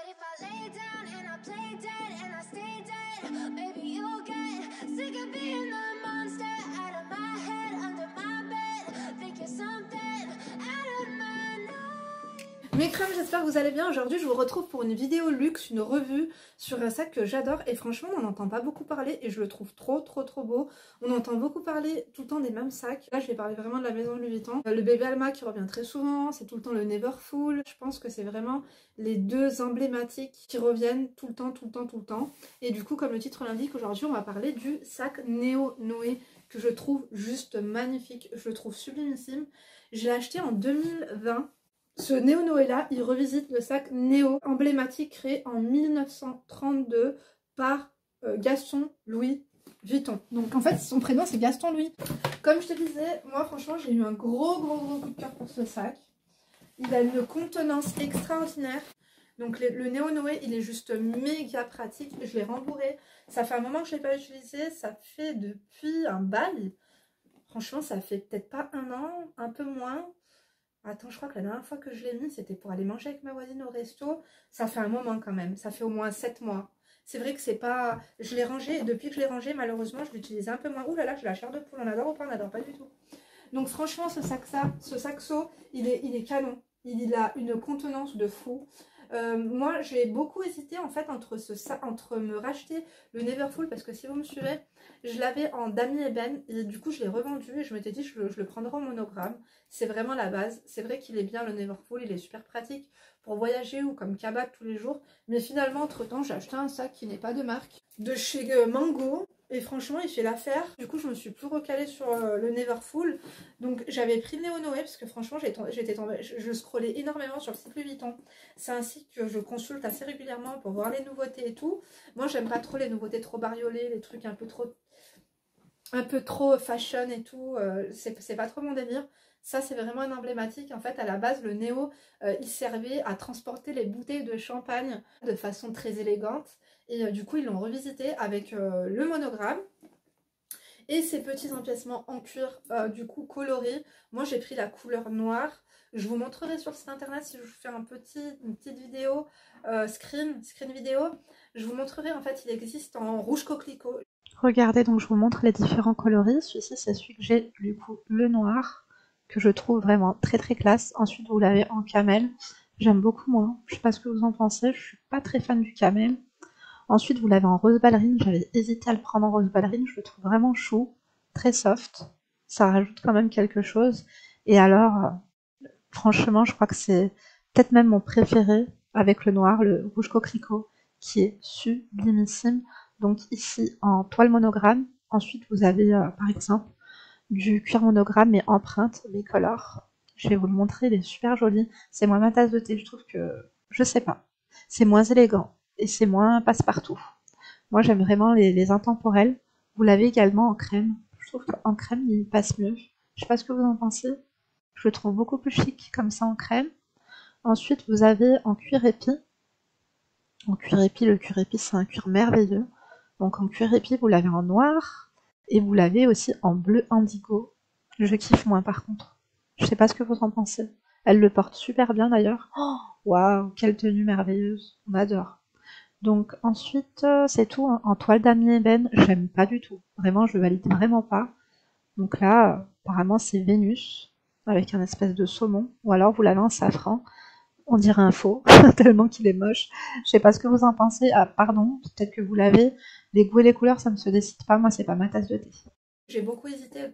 if I lay down and I play dead and I stay dead, maybe you'll get sick of being the monster out of my head, under my bed, think you're something out of my life. Mes crèmes, j'espère que vous allez bien. Aujourd'hui, je vous retrouve pour une vidéo luxe, une revue sur un sac que j'adore. Et franchement, on n'entend pas beaucoup parler et je le trouve trop beau. On entend beaucoup parler tout le temps des mêmes sacs. Là, je vais parler vraiment de la maison Louis Vuitton. Le bébé Alma qui revient très souvent, c'est tout le temps le Neverfull. Je pense que c'est vraiment les deux emblématiques qui reviennent tout le temps. Et du coup, comme le titre l'indique, aujourd'hui, on va parler du sac Neo Noé que je trouve juste magnifique. Je le trouve sublimissime. Je l'ai acheté en 2020. Ce Neo Noé là, il revisite le sac Neo emblématique créé en 1932 par Gaston Louis Vuitton. Donc en fait son prénom c'est Gaston Louis. Comme je te disais, moi franchement j'ai eu un gros coup de cœur pour ce sac. Il a une contenance extraordinaire. Donc le Neo Noé il est juste méga pratique. Je l'ai rembourré. Ça fait un moment que je ne l'ai pas utilisé. Ça fait depuis un bail. Franchement ça fait peut-être pas un an, un peu moins. Attends, je crois que la dernière fois que je l'ai mis, c'était pour aller manger avec ma voisine au resto. Ça fait un moment quand même. Ça fait au moins 7 mois. C'est vrai que c'est pas... Je l'ai rangé et depuis que je l'ai rangé, malheureusement, je l'utilise un peu moins. Ouh là là, j'ai la chair de poule. On adore ou pas? On adore pas du tout. Donc franchement, ce saxo, il est canon. Il a une contenance de fou. Moi, j'ai beaucoup hésité en fait entre me racheter le Neverfull parce que si vous me suivez, je l'avais en damier ébène et du coup je l'ai revendu et je m'étais dit je le prendrai en monogramme. C'est vraiment la base. C'est vrai qu'il est bien le Neverfull, il est super pratique pour voyager ou comme cabane tous les jours. Mais finalement, entre temps, j'ai acheté un sac qui n'est pas de marque, de chez Mango. Et franchement, il fait l'affaire. Du coup, je me suis plus recalée sur le Neverfull. Donc, j'avais pris le Neo Noé parce que franchement, je scrollais énormément sur le site Louis Vuitton. C'est un site que je consulte assez régulièrement pour voir les nouveautés et tout. Moi, j'aime pas trop les nouveautés trop bariolées, les trucs un peu trop fashion et tout. C'est pas trop mon délire. Ça, c'est vraiment un emblématique. En fait, à la base, le Neo, il servait à transporter les bouteilles de champagne de façon très élégante. Et du coup, ils l'ont revisité avec le monogramme et ces petits empiècements en cuir, du coup, colorés. Moi, j'ai pris la couleur noire. Je vous montrerai sur le site internet si je vous fais une petite vidéo, screen vidéo. Je vous montrerai, en fait, il existe en rouge coquelicot. Regardez, donc je vous montre les différents coloris. Celui-ci, c'est celui que j'ai, du coup, le noir, que je trouve vraiment très classe. Ensuite, vous l'avez en camel. J'aime beaucoup moins. Je sais pas ce que vous en pensez. Je suis pas très fan du camel. Ensuite, vous l'avez en rose ballerine. J'avais hésité à le prendre en rose ballerine. Je le trouve vraiment chou, très soft. Ça rajoute quand même quelque chose. Et alors, franchement, je crois que c'est peut-être même mon préféré avec le noir, le rouge coquelicot, qui est sublimissime. Donc ici en toile monogramme. Ensuite, vous avez par exemple du cuir monogramme mais empreinte bicolore. Je vais vous le montrer, il est super joli. C'est moins ma tasse de thé, je trouve que, je sais pas, c'est moins élégant et c'est moins passe-partout. Moi, j'aime vraiment les intemporels. Vous l'avez également en crème. Je trouve qu'en crème, il passe mieux. Je sais pas ce que vous en pensez. Je le trouve beaucoup plus chic comme ça en crème. Ensuite, vous avez en cuir épi. En cuir épi, le cuir épi, c'est un cuir merveilleux. Donc en cuir épi, vous l'avez en noir et vous l'avez aussi en bleu indigo. Je kiffe moins par contre. Je sais pas ce que vous en pensez. Elle le porte super bien d'ailleurs. Oh, waouh, quelle tenue merveilleuse. On adore. Donc ensuite, c'est tout. En toile damier ébène, j'aime pas du tout. Vraiment, je valide vraiment pas. Donc là, apparemment, c'est Vénus avec un espèce de saumon. Ou alors vous l'avez en safran. On dirait un faux, tellement qu'il est moche. Je sais pas ce que vous en pensez. Ah, pardon, peut-être que vous l'avez. Les goûts et les couleurs, ça ne se décide pas. Moi, c'est pas ma tasse de thé. J'ai beaucoup hésité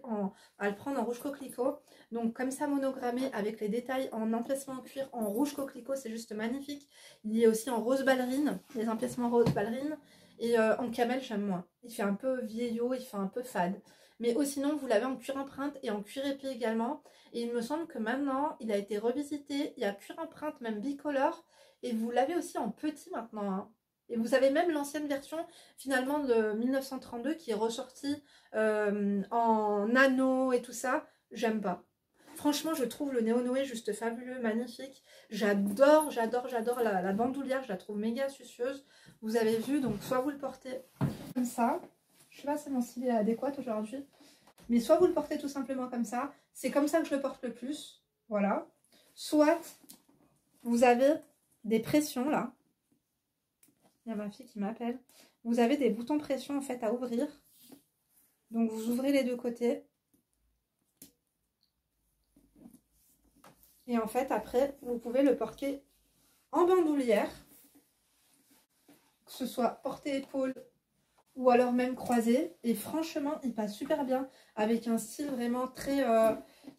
à le prendre en rouge coquelicot. Donc comme ça monogrammé avec les détails en empiècement en cuir en rouge coquelicot, c'est juste magnifique. Il y a aussi en rose ballerine, les empiècements rose ballerine. Et en camel, j'aime moins. Il fait un peu vieillot, il fait un peu fade. Mais sinon, vous l'avez en cuir empreinte et en cuir épi également. Et il me semble que maintenant, il a été revisité. Il y a cuir empreinte, même bicolore. Et vous l'avez aussi en petit maintenant, hein. Et vous avez même l'ancienne version finalement de 1932 qui est ressortie en anneau et tout ça. J'aime pas. Franchement, je trouve le Neo Noé juste fabuleux, magnifique. J'adore la bandoulière, je la trouve méga astucieuse. Vous avez vu, donc soit vous le portez comme ça. Je sais pas si mon style est adéquat aujourd'hui. Mais soit vous le portez tout simplement comme ça. C'est comme ça que je le porte le plus. Voilà. Soit vous avez des pressions là. Il y a ma fille qui m'appelle. Vous avez des boutons pression en fait à ouvrir. Donc vous ouvrez les deux côtés. Et en fait après vous pouvez le porter en bandoulière. Que ce soit porté-épaule ou alors même croisé. Et franchement il passe super bien. Avec un style vraiment très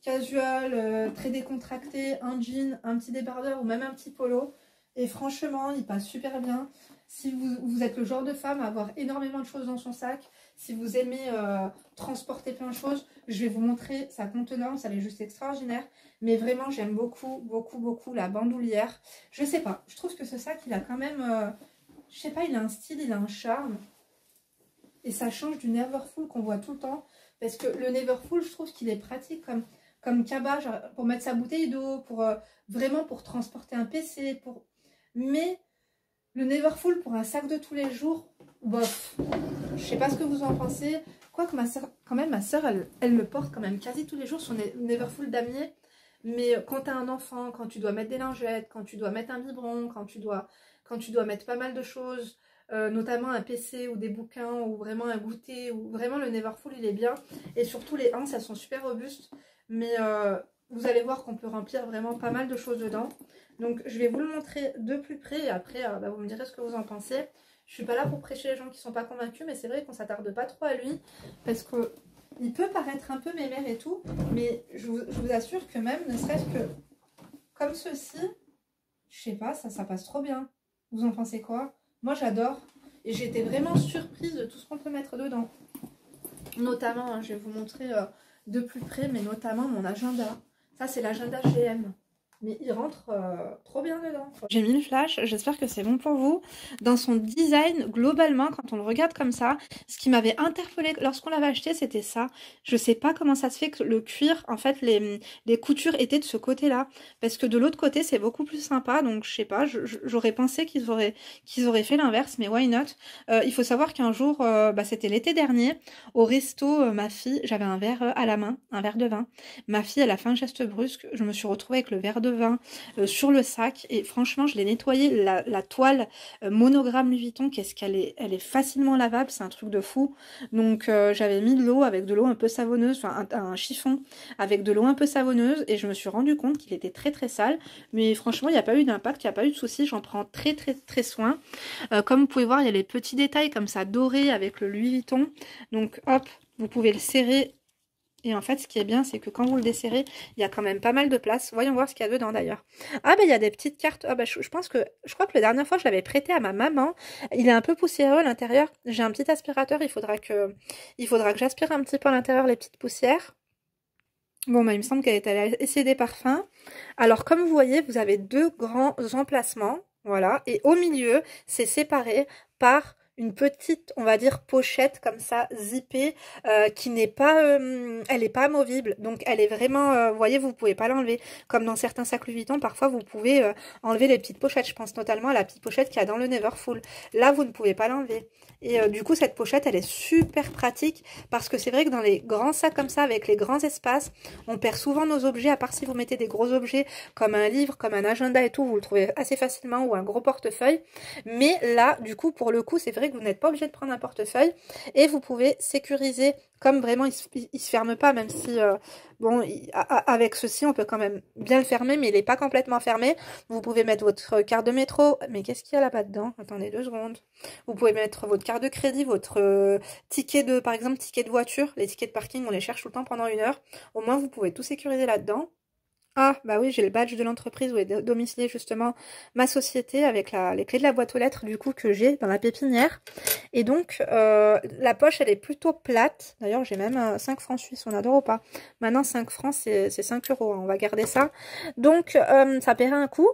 casual, très décontracté. Un jean, un petit débardeur ou même un petit polo. Et franchement il passe super bien. Si vous êtes le genre de femme à avoir énormément de choses dans son sac, si vous aimez transporter plein de choses, je vais vous montrer sa contenance, elle est juste extraordinaire. Mais vraiment, j'aime beaucoup, beaucoup, beaucoup la bandoulière. Je sais pas, je trouve que ce sac, il a quand même, je sais pas, il a un style, il a un charme. Et ça change du Neverfull qu'on voit tout le temps. Parce que le Neverfull, je trouve qu'il est pratique comme cabas, genre, pour mettre sa bouteille d'eau, vraiment pour transporter un PC. Mais le Neverfull pour un sac de tous les jours, bof. Je sais pas ce que vous en pensez. Quoique ma soeur, quand même, elle le porte quand même quasi tous les jours, son Neverfull damier. Mais quand tu as un enfant, quand tu dois mettre des lingettes, quand tu dois mettre un biberon, quand tu dois mettre pas mal de choses, notamment un PC ou des bouquins ou vraiment un goûter, ou vraiment le Neverfull il est bien. Et surtout les hanches, elles sont super robustes. Mais vous allez voir qu'on peut remplir vraiment pas mal de choses dedans. Donc je vais vous le montrer de plus près et après vous me direz ce que vous en pensez. Je suis pas là pour prêcher les gens qui sont pas convaincus, mais c'est vrai qu'on s'attarde pas trop à lui parce que il peut paraître un peu mémère et tout, mais je vous assure que même ne serait-ce que comme ceci, je sais pas, ça passe trop bien. Vous en pensez quoi? Moi j'adore et j'ai été vraiment surprise de tout ce qu'on peut mettre dedans. Notamment, hein, je vais vous montrer de plus près, mais notamment mon agenda. Ça c'est l'agenda GM. Mais il rentre trop bien dedans. J'ai mis le flash, j'espère que c'est bon pour vous. Dans son design, globalement, quand on le regarde comme ça, ce qui m'avait interpellée lorsqu'on l'avait acheté, c'était ça. Je sais pas comment ça se fait que le cuir, en fait, les coutures étaient de ce côté-là. Parce que de l'autre côté, c'est beaucoup plus sympa. Donc, je sais pas, j'aurais pensé qu'ils auraient fait l'inverse, mais why not? Il faut savoir qu'un jour, c'était l'été dernier, au resto, ma fille, j'avais un verre à la main, un verre de vin. Ma fille, elle a fait un geste brusque, je me suis retrouvée avec le verre de vin sur le sac et franchement je l'ai nettoyé, la toile monogramme Louis Vuitton, elle est facilement lavable, c'est un truc de fou. Donc j'avais mis de l'eau avec de l'eau un peu savonneuse, enfin un chiffon avec de l'eau un peu savonneuse et je me suis rendu compte qu'il était très très sale, mais franchement il n'y a pas eu d'impact, il n'y a pas eu de souci, j'en prends très très très soin. Comme vous pouvez voir, il y a les petits détails comme ça dorés avec le Louis Vuitton, donc hop, vous pouvez le serrer. Et en fait, ce qui est bien, c'est que quand vous le desserrez, il y a quand même pas mal de place. Voyons voir ce qu'il y a dedans d'ailleurs. Ah, il y a des petites cartes. Ah, je crois que la dernière fois, je l'avais prêté à ma maman. Il est un peu poussiéreux à l'intérieur. J'ai un petit aspirateur. Il faudra que j'aspire un petit peu à l'intérieur les petites poussières. Bon, il me semble qu'elle est allée essayer des parfums. Alors, comme vous voyez, vous avez deux grands emplacements. Voilà. Et au milieu, c'est séparé par une petite, on va dire, pochette comme ça, zippée, qui n'est pas, elle n'est pas amovible. Donc, elle est vraiment, vous voyez, vous pouvez pas l'enlever. Comme dans certains sacs Louis Vuitton, parfois, vous pouvez enlever les petites pochettes. Je pense notamment à la petite pochette qu'il y a dans le Neverfull. Là, vous ne pouvez pas l'enlever. Et du coup, cette pochette, elle est super pratique parce que c'est vrai que dans les grands sacs comme ça, avec les grands espaces, on perd souvent nos objets, à part si vous mettez des gros objets comme un livre, comme un agenda et tout, vous le trouvez assez facilement, ou un gros portefeuille. Mais là, du coup, pour le coup, c'est vrai que vous n'êtes pas obligé de prendre un portefeuille et vous pouvez sécuriser, comme vraiment il se ferme pas, même si avec ceci on peut quand même bien le fermer, mais il n'est pas complètement fermé. Vous pouvez mettre votre carte de métro, mais qu'est-ce qu'il y a là-bas dedans? Attendez 2 secondes. Vous pouvez mettre votre carte de crédit, votre ticket par exemple ticket de voiture. Les tickets de parking, on les cherche tout le temps pendant 1 heure. Au moins vous pouvez tout sécuriser là-dedans. Ah, bah oui, j'ai le badge de l'entreprise où est domiciliée justement ma société avec les clés de la boîte aux lettres du coup que j'ai dans la pépinière. Et donc, la poche, elle est plutôt plate. D'ailleurs, j'ai même 5 francs suisses, on adore ou pas? Maintenant, 5 francs, c'est 5 euros, hein, on va garder ça. Donc, ça paierait un coup.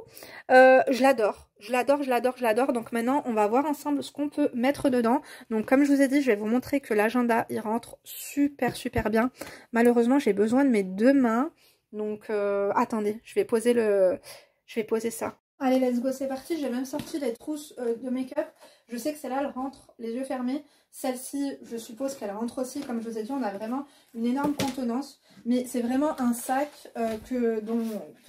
Je l'adore. Je l'adore. Donc maintenant, on va voir ensemble ce qu'on peut mettre dedans. Donc comme je vous ai dit, je vais vous montrer que l'agenda, il rentre super bien. Malheureusement, j'ai besoin de mes 2 mains. Donc, attendez, je vais poser ça. Allez, let's go, c'est parti. J'ai même sorti les trousses de make-up. Je sais que celle-là, elle rentre les yeux fermés. Celle-ci, je suppose qu'elle rentre aussi. Comme je vous ai dit, on a vraiment une énorme contenance. Mais c'est vraiment un sac que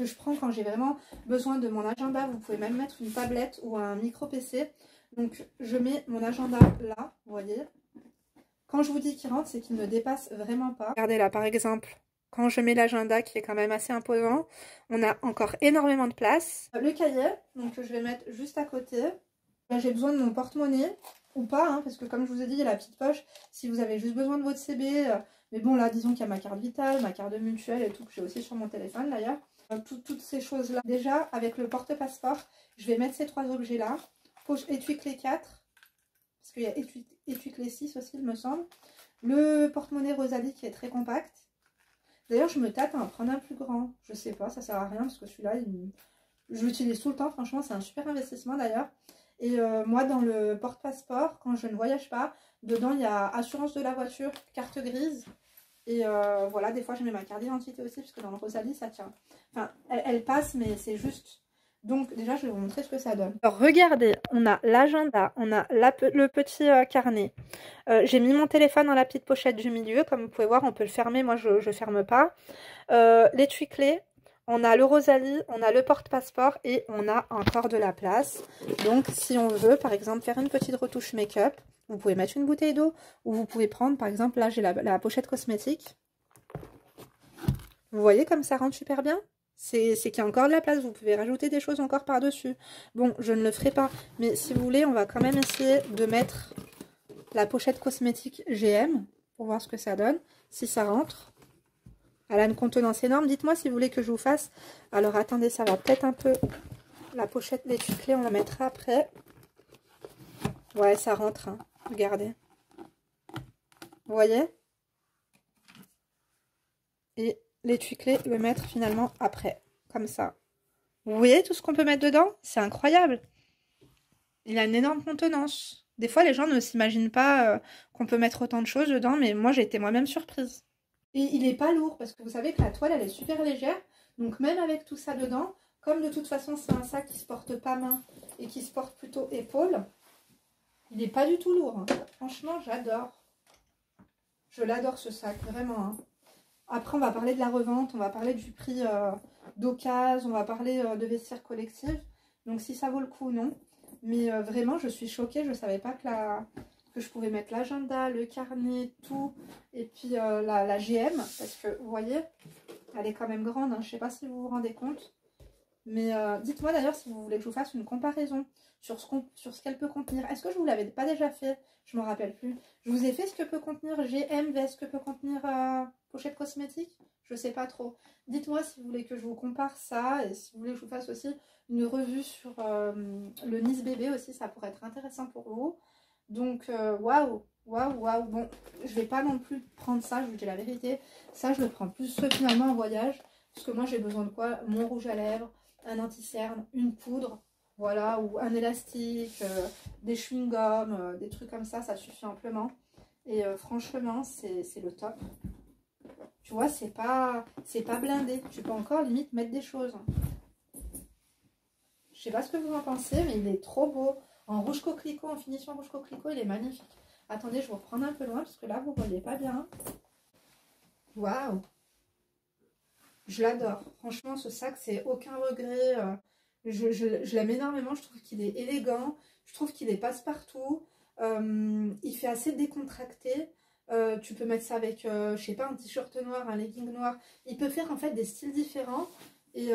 je prends quand j'ai vraiment besoin de mon agenda. Vous pouvez même mettre une tablette ou un micro PC. Donc je mets mon agenda là, vous voyez. Quand je vous dis qu'il rentre, c'est qu'il ne dépasse vraiment pas. Regardez là, par exemple, quand je mets l'agenda qui est quand même assez imposant, on a encore énormément de place. Le cahier, donc je vais mettre juste à côté. Là, j'ai besoin de mon porte-monnaie, ou pas, hein, parce que comme je vous ai dit, il y a la petite poche, si vous avez juste besoin de votre CB. Mais bon, là, disons qu'il y a ma carte vitale, ma carte de mutuelle et tout, que j'ai aussi sur mon téléphone d'ailleurs. Toutes ces choses-là. Déjà, avec le porte-passeport, je vais mettre ces 3 objets-là. Poche étui-clé 4. Parce qu'il y a étui-clé 6 aussi, il me semble. Le porte-monnaie Rosalie qui est très compact. D'ailleurs, je me tâte à en prendre un plus grand. Je sais pas, ça sert à rien parce que celui-là, je l'utilise tout le temps. Franchement, c'est un super investissement d'ailleurs. Et moi, dans le porte-passeport, quand je ne voyage pas, dedans, il y a assurance de la voiture, carte grise. Et voilà, des fois, je mets ma carte d'identité aussi parce que dans le Rosalie, ça tient. Enfin, elle passe, mais c'est juste... Donc déjà, je vais vous montrer ce que ça donne. Alors regardez, on a l'agenda, on a le petit carnet. J'ai mis mon téléphone dans la petite pochette du milieu. Comme vous pouvez voir, on peut le fermer. Moi, je ne ferme pas. L'étui-clés, on a le Rosalie, on a le porte-passeport et on a encore de la place. Donc si on veut, par exemple, faire une petite retouche make-up, vous pouvez mettre une bouteille d'eau ou vous pouvez prendre, par exemple, là, j'ai la pochette cosmétique. Vous voyez comme ça rentre super bien? C'est qu'il y a encore de la place, vous pouvez rajouter des choses encore par-dessus. Bon, je ne le ferai pas, mais si vous voulez, on va quand même essayer de mettre la pochette cosmétique GM pour voir ce que ça donne, si ça rentre. Elle a une contenance énorme, dites-moi si vous voulez que je vous fasse. Alors attendez, ça va peut-être un peu... La pochette d'étui-clés, on la mettra après. Ouais, ça rentre, hein. Regardez. Vous voyez? Et l'étui-clés, le mettre finalement après, comme ça. Vous voyez tout ce qu'on peut mettre dedans? C'est incroyable. Il a une énorme contenance. Des fois, les gens ne s'imaginent pas qu'on peut mettre autant de choses dedans, mais moi, j'ai été moi-même surprise. Et il n'est pas lourd, parce que vous savez que la toile, elle est super légère. Donc même avec tout ça dedans, comme de toute façon, c'est un sac qui se porte pas main et qui se porte plutôt épaule, il n'est pas du tout lourd. Hein. Franchement, j'adore. Je l'adore ce sac, vraiment. Hein. Après, on va parler de la revente, on va parler du prix d'occasion, on va parler de vestiaire collectif. Donc si ça vaut le coup, non. Mais vraiment, je suis choquée. Je ne savais pas que je pouvais mettre l'agenda, le carnet, tout. Et puis la GM, parce que vous voyez, elle est quand même grande. Hein. Je ne sais pas si vous vous rendez compte. Mais dites-moi d'ailleurs si vous voulez que je vous fasse une comparaison sur ce qu'elle peut contenir. Est-ce que je vous l'avais pas déjà fait? Je me rappelle plus. Je vous ai fait ce que peut contenir GM vs ce que peut contenir pochette cosmétique. Je sais pas trop. Dites-moi si vous voulez que je vous compare ça et si vous voulez que je vous fasse aussi une revue sur le Nice bébé aussi. Ça pourrait être intéressant pour vous. Donc waouh, waouh, waouh. Bon, je vais pas non plus prendre ça, je vous dis la vérité. Ça, je le prends plus finalement en voyage. Parce que moi, j'ai besoin de quoi? Mon rouge à lèvres, un anti-cerne, une poudre, voilà, ou un élastique, des chewing-gums, des trucs comme ça suffit amplement. Et franchement, c'est le top. Tu vois, c'est pas blindé. Tu peux encore limite mettre des choses. Je sais pas ce que vous en pensez, mais il est trop beau. En rouge coquelicot, en finition rouge coquelicot, il est magnifique. Attendez, je vais vous reprendre un peu loin, parce que là, vous voyez pas bien. Waouh! Je l'adore. Franchement, ce sac, c'est aucun regret. Je l'aime énormément. Je trouve qu'il est élégant. Je trouve qu'il est passe-partout. Il fait assez décontracté. Tu peux mettre ça avec, je sais pas, un t-shirt noir, un legging noir. Il peut faire en fait des styles différents. Et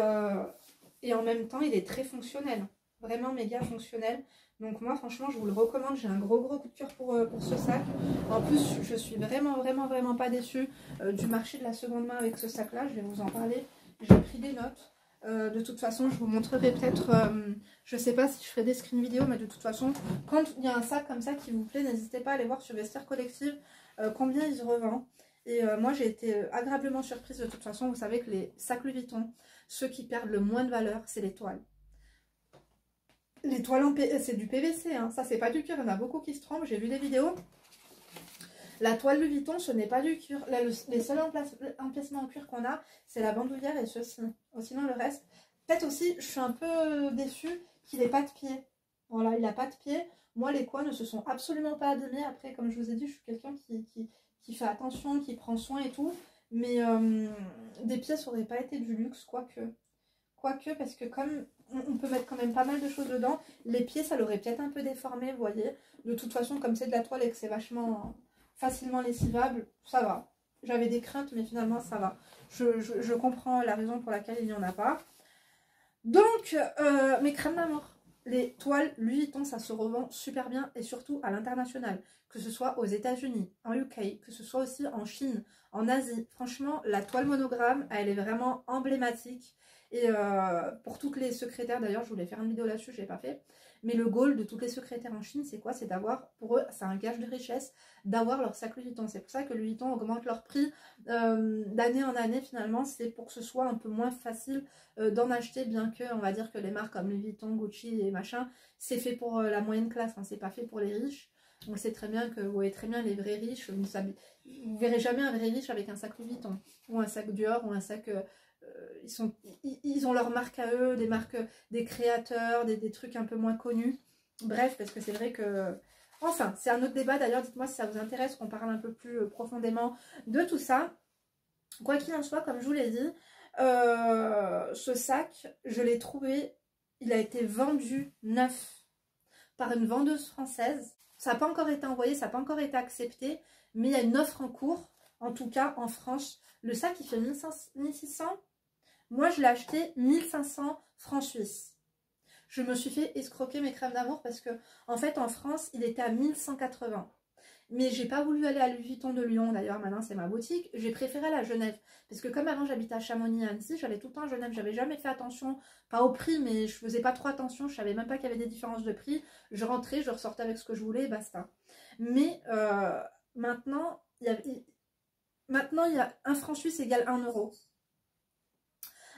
en même temps, il est très fonctionnel. Vraiment méga fonctionnel. Donc moi, franchement, je vous le recommande. J'ai un gros coup de cœur pour ce sac. En plus, je suis vraiment pas déçue du marché de la seconde main avec ce sac-là. Je vais vous en parler. J'ai pris des notes. De toute façon, je vous montrerai peut-être, je sais pas si je ferai des screen vidéo, mais de toute façon, quand il y a un sac comme ça qui vous plaît, n'hésitez pas à aller voir sur Vestiaire Collective combien il se revend. Et moi, j'ai été agréablement surprise. De toute façon, vous savez que les sacs Louis Vuitton, ceux qui perdent le moins de valeur, c'est les toiles. Les toiles, c'est du PVC, hein. Ça c'est pas du cuir, il y en a beaucoup qui se trompent, j'ai vu des vidéos. La toile Louis Vuitton, ce n'est pas du cuir. Là, les seuls emplacements en cuir qu'on a, c'est la bandoulière et ceci. Sinon le reste, peut-être aussi, je suis un peu déçue qu'il n'ait pas de pied. Voilà, il n'a pas de pied. Moi, les coins ne se sont absolument pas abîmés. Après, comme je vous ai dit, je suis quelqu'un qui fait attention, qui prend soin et tout. Mais des pieds, ça n'aurait pas été du luxe, quoique. Quoique, parce que comme on peut mettre quand même pas mal de choses dedans. Les pieds, ça l'aurait peut-être un peu déformé, vous voyez. De toute façon, comme c'est de la toile et que c'est vachement facilement lessivable, ça va. J'avais des craintes, mais finalement, ça va. Je comprends la raison pour laquelle il n'y en a pas. Donc, mes crèmes d'amour. Les toiles Louis Vuitton, ça se revend super bien et surtout à l'international. Que ce soit aux États-Unis, en UK, que ce soit aussi en Chine, en Asie. Franchement, la toile monogramme, elle est vraiment emblématique. Et pour toutes les secrétaires, d'ailleurs, je voulais faire une vidéo là-dessus, je ne l'ai pas fait. Mais le goal de toutes les secrétaires en Chine, c'est quoi? C'est d'avoir, pour eux, c'est un gage de richesse, d'avoir leur sac Louis Vuitton. C'est pour ça que Louis Vuitton augmente leur prix d'année en année, finalement. C'est pour que ce soit un peu moins facile d'en acheter, bien que, on va dire que les marques comme Louis Vuitton, Gucci et machin, c'est fait pour la moyenne classe, hein, c'est pas fait pour les riches. On sait très bien que, vous voyez très bien, les vrais riches, vous ne verrez jamais un vrai riche avec un sac Louis Vuitton, ou un sac Dior, ou un sac... ils ont leur marque à eux, des marques, des créateurs, des trucs un peu moins connus. Bref, parce que c'est vrai que... Enfin, c'est un autre débat. D'ailleurs, dites-moi si ça vous intéresse qu'on parle un peu plus profondément de tout ça. Quoi qu'il en soit, comme je vous l'ai dit, ce sac, je l'ai trouvé, il a été vendu neuf par une vendeuse française. Ça n'a pas encore été envoyé, ça n'a pas encore été accepté, mais il y a une offre en cours, en tout cas en France. Le sac, il fait 1600. Moi, je l'ai acheté 1500 francs suisses. Je me suis fait escroquer mes crèmes d'amour parce que, en fait, en France, il était à 1180. Mais j'ai pas voulu aller à Louis Vuitton de Lyon, d'ailleurs, maintenant c'est ma boutique. J'ai préféré aller à Genève. Parce que comme avant j'habitais à Chamonix et Annecy, j'allais tout le temps à Genève. J'avais jamais fait attention, pas au prix, mais je faisais pas trop attention. Je savais même pas qu'il y avait des différences de prix. Je rentrais, je ressortais avec ce que je voulais et basta. Mais maintenant, il y a 1 franc suisse égale 1 euro.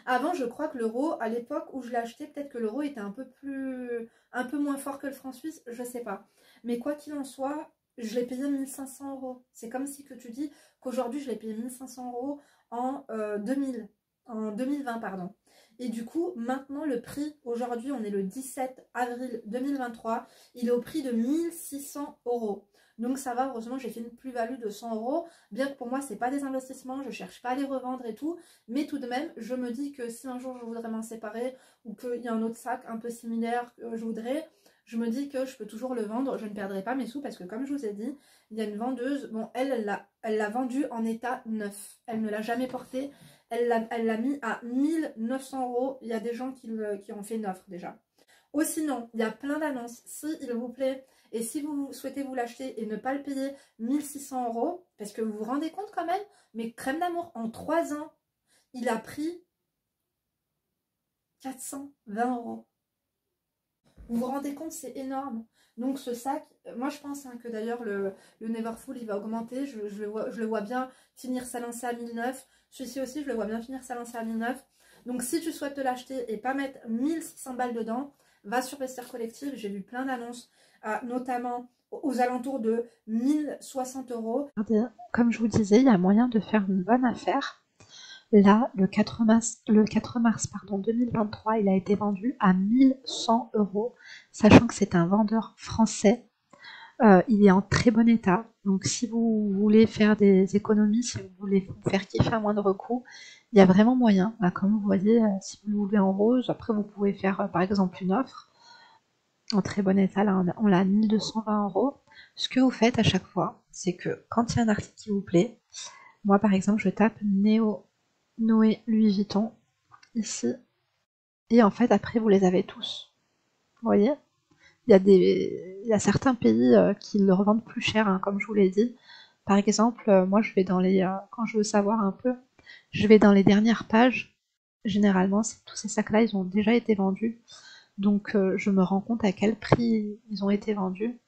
Avant, je crois que l'euro, à l'époque où je l'ai acheté, peut-être que l'euro était un peu moins fort que le franc suisse, je sais pas. Mais quoi qu'il en soit, je l'ai payé 1500 euros. C'est comme si que tu dis qu'aujourd'hui, je l'ai payé 1500 euros en 2020, pardon. Et du coup, maintenant, le prix, aujourd'hui, on est le 17 avril 2023, il est au prix de 1600 euros. Donc ça va, heureusement, j'ai fait une plus-value de 100 euros. Bien que pour moi, c'est pas des investissements, je cherche pas à les revendre et tout. Mais tout de même, je me dis que si un jour je voudrais m'en séparer ou qu'il y a un autre sac un peu similaire que je voudrais, je me dis que je peux toujours le vendre. Je ne perdrai pas mes sous parce que comme je vous ai dit, il y a une vendeuse, bon, elle l'a vendu en état neuf. Elle ne l'a jamais porté. Elle l'a mis à 1900 euros. Il y a des gens qui ont fait une offre déjà. Ou sinon, il y a plein d'annonces. S'il vous plaît... Et si vous souhaitez vous l'acheter et ne pas le payer 1600 euros, parce que vous vous rendez compte quand même, mes crèmes d'amour en 3 ans, il a pris 420 euros. Vous vous rendez compte, c'est énorme. Donc ce sac, moi je pense hein, que d'ailleurs le Neverfull il va augmenter. Je le vois bien finir sa lancée à 1009. Celui-ci aussi, je le vois bien finir sa lancée à 1009. Donc si tu souhaites te l'acheter et pas mettre 1600 balles dedans, va sur Vestiaire Collective. J'ai vu plein d'annonces. Notamment aux alentours de 1060 euros. Comme je vous disais, il y a moyen de faire une bonne affaire. Là, le 4 mars 2023, il a été vendu à 1100 euros, sachant que c'est un vendeur français. Il est en très bon état. Donc si vous voulez faire des économies, si vous voulez vous faire kiffer à moindre coût, il y a vraiment moyen. Là, comme vous voyez, si vous le voulez en rose, après vous pouvez faire par exemple une offre. En très bon état, là on l'a à 1220 euros. Ce que vous faites à chaque fois, c'est que quand il y a un article qui vous plaît, moi par exemple je tape Noé Louis Vuitton ici, et en fait après vous les avez tous. Vous voyez, il y a certains pays qui le revendent plus cher, hein, comme je vous l'ai dit. Par exemple, moi je vais dans les, quand je veux savoir un peu, je vais dans les dernières pages. Généralement, tous ces sacs-là, ils ont déjà été vendus. Donc je me rends compte à quel prix ils ont été vendus.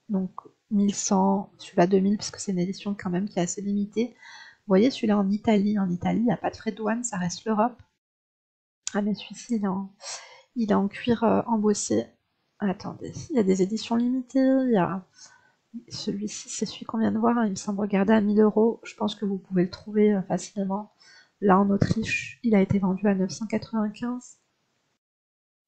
Donc 1100, celui-là 2000 parce que c'est une édition quand même qui est assez limitée. Vous voyez celui-là en Italie, il n'y a pas de frais de douane, ça reste l'Europe. Ah mais celui-ci il est en cuir embossé. Attendez, il y a des éditions limitées, il y a celui-ci, c'est celui qu'on vient de voir, hein, il me semble regarder à 1000 euros. Je pense que vous pouvez le trouver facilement. Là en Autriche, il a été vendu à 995.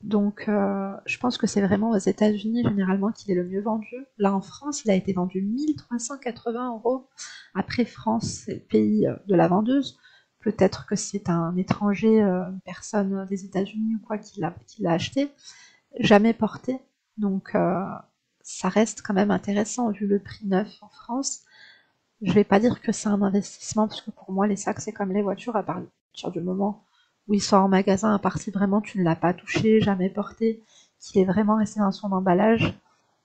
Donc je pense que c'est vraiment aux États-Unis généralement qu'il est le mieux vendu. Là en France, il a été vendu 1380 euros. Après France, c'est le pays de la vendeuse. peut-être que c'est un étranger, une personne des États-Unis ou quoi qui l'a acheté, jamais porté. Donc ça reste quand même intéressant vu le prix neuf en France. Je vais pas dire que c'est un investissement parce que pour moi les sacs c'est comme les voitures à partir du moment où ils sont en magasin, à partir vraiment tu ne l'as pas touché, jamais porté, qu'il est vraiment resté dans son emballage,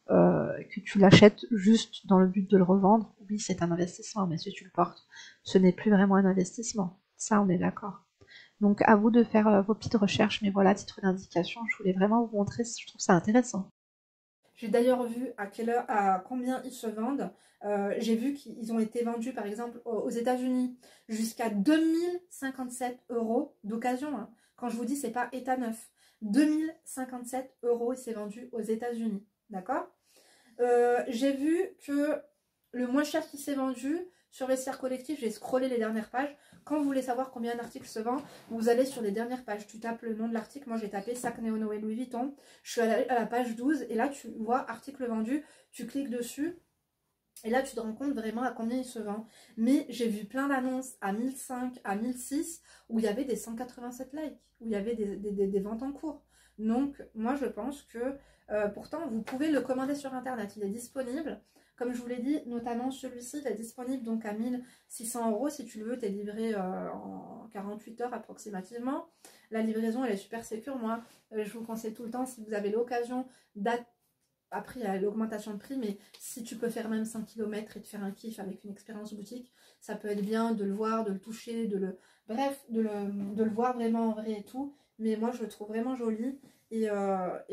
que tu l'achètes juste dans le but de le revendre, oui c'est un investissement, mais si tu le portes, ce n'est plus vraiment un investissement. Ça on est d'accord. Donc à vous de faire vos petites recherches, mais voilà, à titre d'indication, je voulais vraiment vous montrer, je trouve ça intéressant. J'ai d'ailleurs vu à combien ils se vendent. J'ai vu qu'ils ont été vendus par exemple aux États-Unis jusqu'à 2057 € d'occasion. Hein. Quand je vous dis c'est pas état neuf. 2057 € il s'est vendu aux États-Unis. D'accord. J'ai vu que le moins cher qui s'est vendu sur Vestiaire Collectif, j'ai scrollé les dernières pages. Quand vous voulez savoir combien un article se vend, vous allez sur les dernières pages. Tu tapes le nom de l'article. Moi, j'ai tapé sac Néo Noël Louis Vuitton. Je suis à la page 12 et là, tu vois article vendu. Tu cliques dessus et là, tu te rends compte vraiment à combien il se vend. Mais j'ai vu plein d'annonces à 1005, à 1006 où il y avait des 187 likes, où il y avait des ventes en cours. Donc, moi, je pense que pourtant, vous pouvez le commander sur Internet. Il est disponible. Comme je vous l'ai dit, notamment celui-ci, il est disponible donc à 1600 € si tu le veux, tu es livré en 48 heures approximativement. La livraison, elle est super sécure. Moi, je vous conseille tout le temps, si vous avez l'occasion après, il y a l'augmentation de prix, mais si tu peux faire même 5 km et te faire un kiff avec une expérience boutique, ça peut être bien de le voir, de le toucher, bref, de le voir vraiment en vrai et tout. Mais moi, je le trouve vraiment joli. Et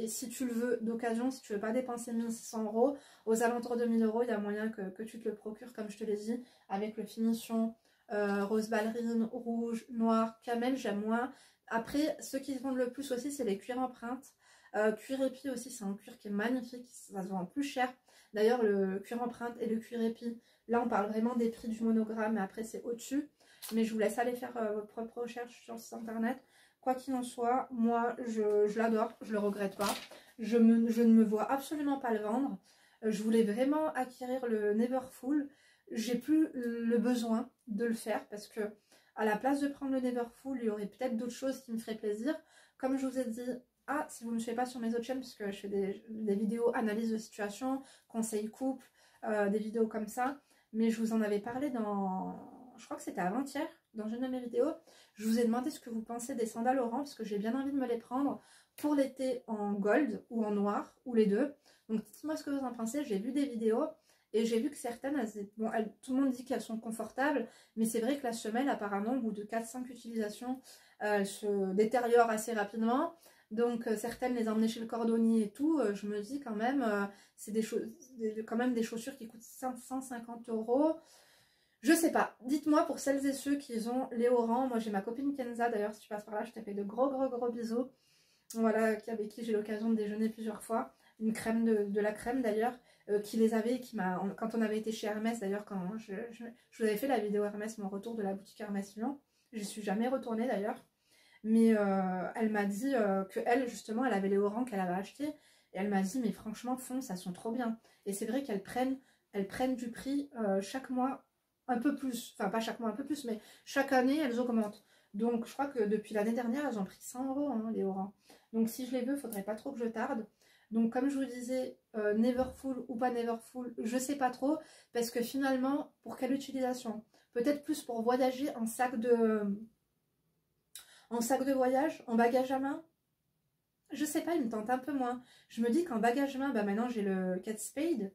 si tu le veux d'occasion, si tu veux pas dépenser 1600 €, aux alentours de 1000 €, il y a moyen que tu te le procures, comme je te l'ai dit, avec le finition rose ballerine, rouge, noir, camel, j'aime moins. Après, ceux qui se vendent le plus aussi, c'est les cuirs empreintes. Cuir épi aussi, c'est un cuir qui est magnifique, ça se vend plus cher. D'ailleurs, le cuir empreinte et le cuir épi, là on parle vraiment des prix du monogramme, mais après c'est au-dessus. Mais je vous laisse aller faire votre propre recherche sur le site internet. Quoi qu'il en soit, moi je l'adore, je le regrette pas. Je ne me vois absolument pas le vendre. Je voulais vraiment acquérir le Neverfull. J'ai plus le besoin de le faire parce que à la place de prendre le Neverfull, il y aurait peut-être d'autres choses qui me feraient plaisir. Comme je vous ai dit, si vous ne me suivez pas sur mes autres chaînes, parce que je fais des vidéos analyse de situation, conseils couple, des vidéos comme ça. Mais je vous en avais parlé je crois que c'était avant-hier, dans une de mes vidéos. Je vous ai demandé ce que vous pensez des sandales orange, parce que j'ai bien envie de me les prendre pour l'été en gold ou en noir, ou les deux. Donc dites-moi ce que vous en pensez, j'ai vu des vidéos. Et j'ai vu que certaines, tout le monde dit qu'elles sont confortables, mais c'est vrai que la semelle, apparemment, au bout de 4-5 utilisations, elle se détériore assez rapidement. Donc certaines les emmener chez le cordonnier et tout, je me dis quand même, c'est quand même des chaussures qui coûtent 550 €. Je sais pas, dites-moi pour celles et ceux qui ont les Oran. Moi j'ai ma copine Kenza, d'ailleurs si tu passes par là, je te fais de gros bisous. Voilà, avec qui j'ai l'occasion de déjeuner plusieurs fois. Une crème de la crème d'ailleurs, qui les avait, quand on avait été chez Hermès, d'ailleurs quand je vous avais fait la vidéo Hermès, mon retour de la boutique Hermès Lyon. Je suis jamais retournée d'ailleurs. Mais elle m'a dit que elle justement, elle avait les orangs qu'elle avait achetés. Et elle m'a dit, mais franchement, fonce, elles sont trop bien. Et c'est vrai qu'elles prennent du prix chaque mois un peu plus. Enfin, pas chaque mois un peu plus, mais chaque année, elles augmentent. Donc, je crois que depuis l'année dernière, elles ont pris 100 € hein, les orangs. Donc, si je les veux, il faudrait pas trop que je tarde. Donc, comme je vous disais, Neverfull ou pas Neverfull, je sais pas trop. Parce que finalement, pour quelle utilisation? Peut-être plus pour voyager en sac de voyage, en bagage à main. Je sais pas, il me tente un peu moins. Je me dis qu'en bagage à main, bah maintenant j'ai le Kate Spade.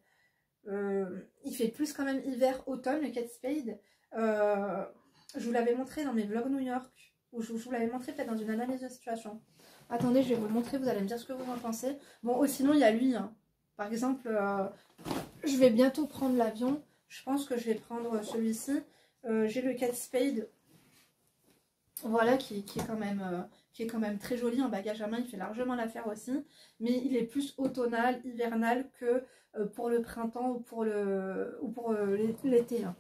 Il fait plus quand même hiver-automne le Kate Spade. Je vous l'avais montré dans mes vlogs New York. Ou je vous l'avais montré peut-être dans une analyse de situation. Attendez, je vais vous le montrer, vous allez me dire ce que vous en pensez. Bon, sinon il y a lui. Hein. Par exemple, je vais bientôt prendre l'avion. Je pense que je vais prendre celui-ci. J'ai le Kate Spade. Voilà, qui est quand même très joli en bagage à main, il fait largement l'affaire aussi, mais il est plus automnal, hivernal que pour le printemps ou pour l'été. Hein.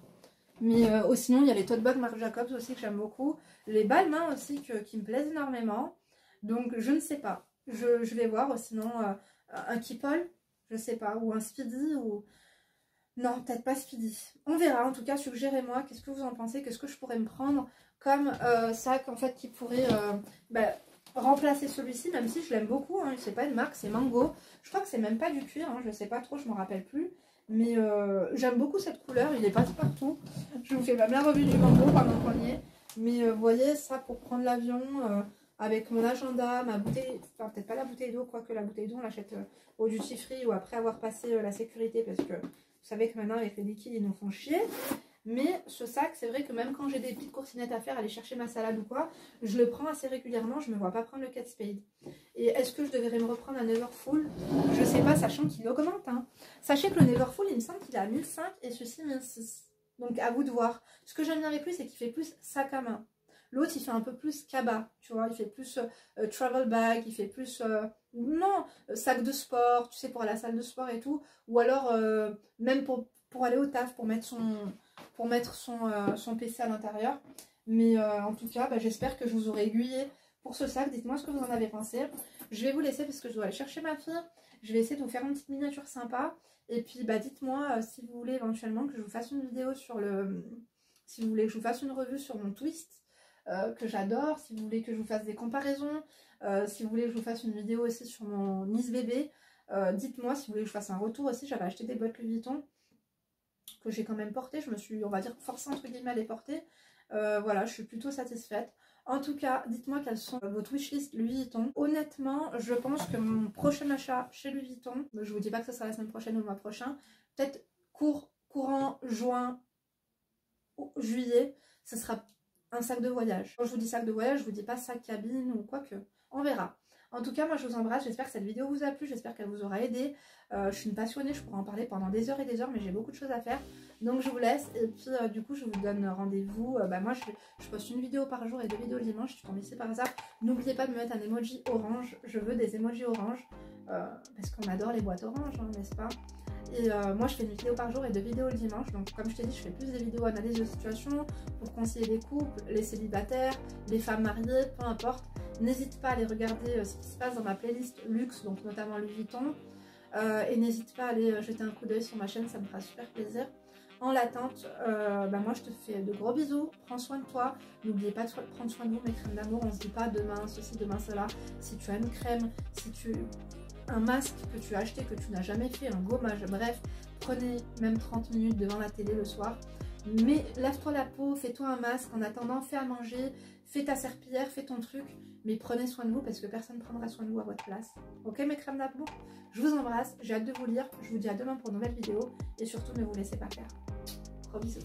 Mais sinon, il y a les tote bags Marc Jacobs aussi que j'aime beaucoup, les balmains aussi qui me plaisent énormément, donc je ne sais pas, je vais voir, sinon un Keepall, je sais pas, ou un Speedy, ou Non, peut-être pas Speedy. On verra, en tout cas, suggérez-moi, qu'est-ce que vous en pensez, qu'est-ce que je pourrais me prendre comme sac, en fait, qui pourrait remplacer celui-ci, même si je l'aime beaucoup, hein, c'est pas une marque, c'est Mango. Je crois que c'est même pas du cuir, hein, je sais pas trop, je m'en rappelle plus. Mais j'aime beaucoup cette couleur, il est pas partout. Je vous fais même la revue du Mango pendant qu'on y est. Mais vous voyez, ça pour prendre l'avion, avec mon agenda, ma bouteille, enfin peut-être pas la bouteille d'eau, quoique la bouteille d'eau on l'achète au duty free ou après avoir passé la sécurité, parce que vous savez que maintenant avec les liquides ils nous font chier. Mais ce sac, c'est vrai que même quand j'ai des petites coursinettes à faire, aller chercher ma salade ou quoi, je le prends assez régulièrement, je ne me vois pas prendre le Kate Spade. Et est-ce que je devrais me reprendre un Neverfull? Je sais pas, sachant qu'il augmente. Hein. Sachez que le Neverfull, il me semble qu'il est à 1005 et ceci 1006. Donc à vous de voir. Ce que j'aime bien avec lui, c'est qu'il fait plus sac à main. L'autre, il fait un peu plus cabas, tu vois, il fait plus travel bag, il fait plus, sac de sport, tu sais, pour aller à la salle de sport et tout. Ou alors, même pour aller au taf, pour mettre son PC à l'intérieur. Mais en tout cas, j'espère que je vous aurai aiguillé pour ce sac. Dites-moi ce que vous en avez pensé. Je vais vous laisser parce que je dois aller chercher ma fille. Je vais essayer de vous faire une petite miniature sympa. Et puis, dites-moi si vous voulez éventuellement que je vous fasse une vidéo sur le... Si vous voulez que je vous fasse une revue sur mon twist. Que j'adore, si vous voulez que je vous fasse des comparaisons, si vous voulez que je vous fasse une vidéo aussi sur mon Nice bébé, dites-moi si vous voulez que je fasse un retour aussi. J'avais acheté des bottes Louis Vuitton que j'ai quand même portées, je me suis, on va dire, forcée entre guillemets à les porter. Voilà, je suis plutôt satisfaite. En tout cas, dites-moi quelles sont vos wishlist Louis Vuitton. Honnêtement, je pense que mon prochain achat chez Louis Vuitton, je vous dis pas que ça sera la semaine prochaine ou le mois prochain, peut-être courant juin, juillet, ce sera un sac de voyage. Quand je vous dis sac de voyage, je vous dis pas sac cabine ou quoi que. On verra. En tout cas, moi je vous embrasse. J'espère que cette vidéo vous a plu. J'espère qu'elle vous aura aidé. Je suis une passionnée. Je pourrais en parler pendant des heures et des heures, mais j'ai beaucoup de choses à faire. Donc je vous laisse. Et puis du coup, je vous donne rendez-vous. Moi, je poste une vidéo par jour et 2 vidéos le dimanche. Je suis tombée ici par hasard. N'oubliez pas de me mettre un emoji orange. Je veux des emojis orange. Parce qu'on adore les boîtes oranges, hein, n'est-ce pas? Et moi je fais une vidéo par jour et 2 vidéos le dimanche. Donc comme je t'ai dit, je fais plus des vidéos analyse de situation pour conseiller les couples, les célibataires, les femmes mariées, peu importe. N'hésite pas à aller regarder ce qui se passe dans ma playlist luxe, donc notamment Louis Vuitton. Et n'hésite pas à aller jeter un coup d'œil sur ma chaîne, ça me fera super plaisir. En l'attente, moi je te fais de gros bisous, prends soin de toi. N'oubliez pas de prendre soin de vous, mes crèmes d'amour. On se dit pas demain ceci, demain cela. Si tu as une crème, si tu... un masque que tu as acheté, que tu n'as jamais fait, un gommage, bref, prenez même 30 minutes devant la télé le soir, mais lave-toi la peau, fais-toi un masque, en attendant, fais à manger, fais ta serpillière, fais ton truc, mais prenez soin de vous parce que personne ne prendra soin de vous à votre place. Ok mes crèmes d'amour? Je vous embrasse, j'ai hâte de vous lire, je vous dis à demain pour une nouvelle vidéo, et surtout ne vous laissez pas faire. Gros bisous.